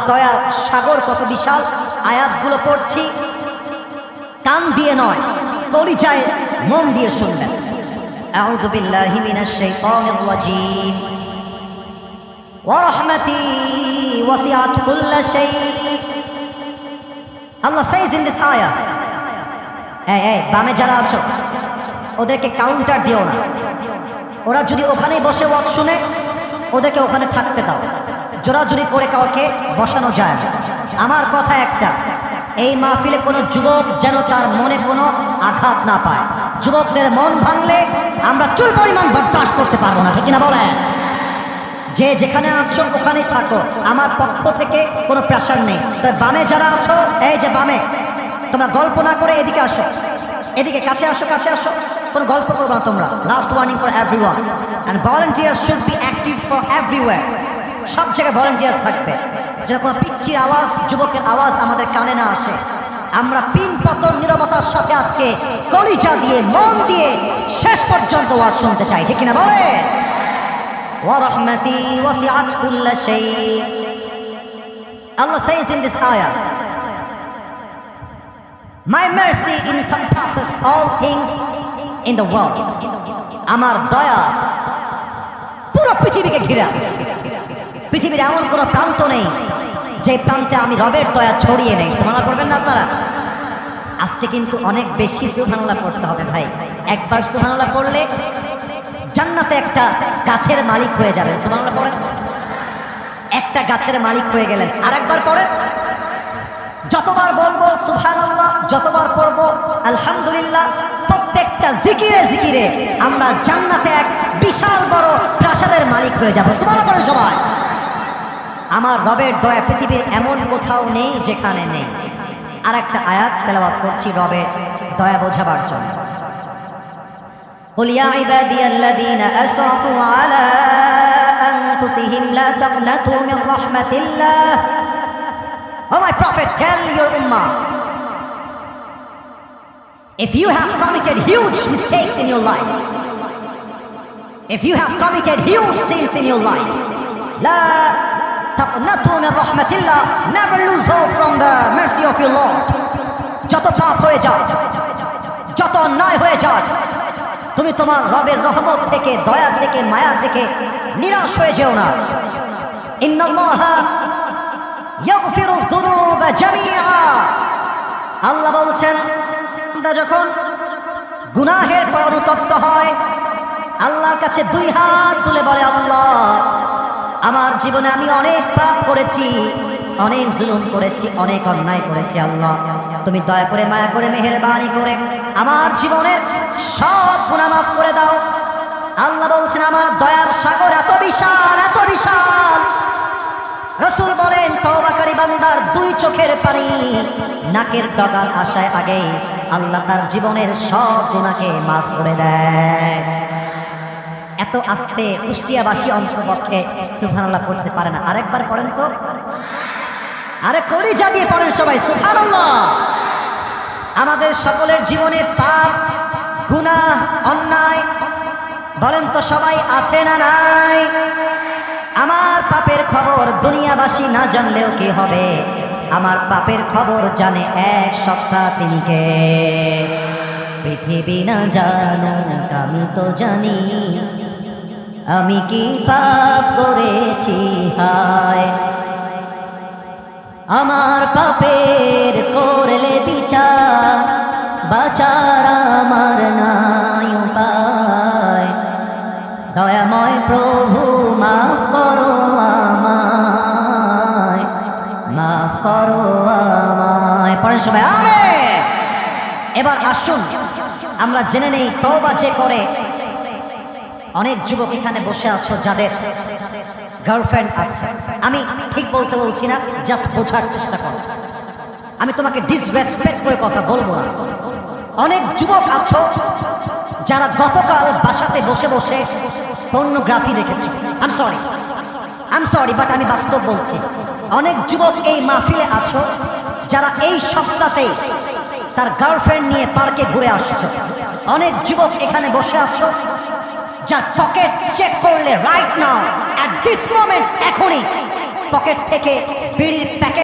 দয়ার সাগর কত বিশাল। আয়াতগুলো পড়ছি কান দিয়ে নয়, কলিজায় মন দিয়ে শুনবেন। আউযু বিল্লাহি মিনাশ শাইতানির রাজীম। ওয়া রাহমাতি ওয়াসিআত কুল্লা শাই। আল্লাহ says in this ayah, এই বামে যারা আছো ওদেরকে কাউন্টার দিও না। ওরা যদি ওখানেই বসে ওয়াজ শুনে ওদেরকে ওখানে থাকতে দাও। জোরাজুরি করে কাউকে বসানো যায় না। আমার কথা একটা, এই মাহফিলে কোনো যুবক যেন তার মনে কোনো আঘাত না পায়। যুবকদের মন ভাঙলে আমরা চুল পরিমাণ বরদাস্ত করতে পারবো না, ঠিক না বলেন? যে যেখানে আছো ওখানেই থাকো, আমার পক্ষ থেকে কোনো প্রেশার নেই। তবে বামে যারা আছো, এই যে বামে, তোমরা গল্প না করে এদিকে আসো, এদিকে কাছে আসো, কাছে আসো। কোনো গল্প করবো না তোমরা। Last warning for everyone, and volunteers should be active for everywhere. সব জায়গায় ভলান্টিয়ার থাকবে, যেন কোনো পিচ্চির আওয়াজ, যুবকের আওয়াজ আমাদের কানে না আসে। আমরা পিন পতন নীরবতার সাথে আজকে কলিজা দিয়ে মন দিয়ে শেষ পর্যন্ত ওয়াজ শুনতে চাই, ঠিক কিনা বলে? ওয়া রাহমাতি ওয়াসিআত কুল্লা শাই। Allah says in this ayah, my mercy encompasses all things in the world. আমার দয়া পুরো পৃথিবীকে ঘিরে আছে। পৃথিবীর এমন কোনো প্রান্ত নেই যে প্রান্তে আমি রবের দয়া ছড়িয়ে নেই। সুবহানাল্লাহ পড়বেন না আপনারা? আজকে কিন্তু অনেক বেশি সুবহানাল্লাহ পড়তে হবে ভাই। একবার সুবহানাল্লাহ পড়লে জান্নাতে একটা গাছের মালিক হয়ে যাবেন। সুবহানাল্লাহ পড়েন। একটা গাছের মালিক হয়ে গেলেন। আরেকবার পড়েন। যতবার বলবো সুবহানাল্লাহ, যতবার পড়বো আলহামদুলিল্লাহ, প্রত্যেকটা জিকিরে জিকিরে আমরা জান্নাতে এক বিশাল বড় প্রাসাদের মালিক হয়ে যাব। সুবহানাল্লাহ পড়েন সবাই। আমার রবের দয়া পৃথিবীর এমন কোথাও নেই যেখানে নেই। আর একটা আয়াত তেলাওয়াত করছি রবের দয়া বোঝাবার জন্য। قل يا عبادي الذين أسرفوا على أنفسهم لا تقنطوا من رحمة الله. Oh my prophet, tell your ummah, if you have committed huge mistakes in your life, if you have committed huge sins in your life, لا تقنطوا من رحمة الله, never lose hope from the mercy of your Lord. যত পাপ হয়ে যাও, যত অন্যায় হয়ে যাও, তুমি তোমার রবের রহমত থেকে, দয়া থেকে, মায়া থেকে নিরাশ হয়ে যেও না। ইন্নাল্লাহা ইয়াগফিরু যুনুবা জামিআ। আল্লাহ বলছেন, বান্দা যখন গুনাহের পর অনুতপ্ত হয়, আল্লাহর কাছে দুই হাত তুলে বলে, আল্লাহ আমার জীবনে আমি অনেক পাপ করেছি, অনেক জুলুম করেছি, অনেক অন্যায় করেছি। আল্লাহ তুমি দয়া করে, মায়া করে, মেহেরবানি করে আমার জীবনের সব গুনাহ মাফ করে দাও। আল্লাহ বলছেন, আমার দয়ার সাগর এত বিশাল, এত বিশাল। রাসূল বলেন, তওবাকারী বান্দার দুই চোখের পানি নাকের ডগার আসায় আগে আল্লাহ তার জীবনের সব গুনাহকে মাফ করে দেয়। এত আস্তে কুষ্টিয়াবাসী অন্তপক্ষে সুবহানাল্লাহ পড়তে পারে না। আরেকবার পড়েন তো, আরে কলিজা দিয়ে পড়েন সবাই সুবহানাল্লাহ। আমাদের সকলের জীবনে পাপ, গুনাহ, অন্যায় বলেন তো সবাই আছে না নাই? আমার পাপের খবর দুনিয়াবাসী না জানলেও কি হবে, আমার পাপের খবর জানে এক সত্তা, তিনি কে? পৃথিবী না জানুক আমি তো জানি, আমি কি পাপ করেছি হায়। আমার পাপের করলে বিচার, বাঁচার আমার নাই উপায়। দয়াময় প্রভু মাফ করো আমায়, মাফ করো আমায়। পড়েন সবাই আমিন। এবার আসুন আমরা জেনে নেই তওবা যে করে। অনেক যুবক এখানে বসে আছো যাদের গার্লফ্রেন্ড আছে। আমি ঠিক বলতে বলছি না, জাস্ট বোঝার চেষ্টা করো। আমি তোমাকে ডিসরেসপেক্ট করে কথা বলবো না। অনেক যুবক আছো যারা গতকাল বাসাতে বসে বসে পর্নোগ্রাফি দেখেছো। আম সরি বাট আমি বাস্তব বলছি। অনেক যুবক এই মাহফিলে আছো যারা এই সপ্তাহে তার গার্লফ্রেন্ড নিয়ে পার্কে ঘুরে আসছো। অনেক যুবক এখানে বসে আছো যার পকেট চেক করলে right now, at this moment, এখনই পকেট থেকে বিড়ির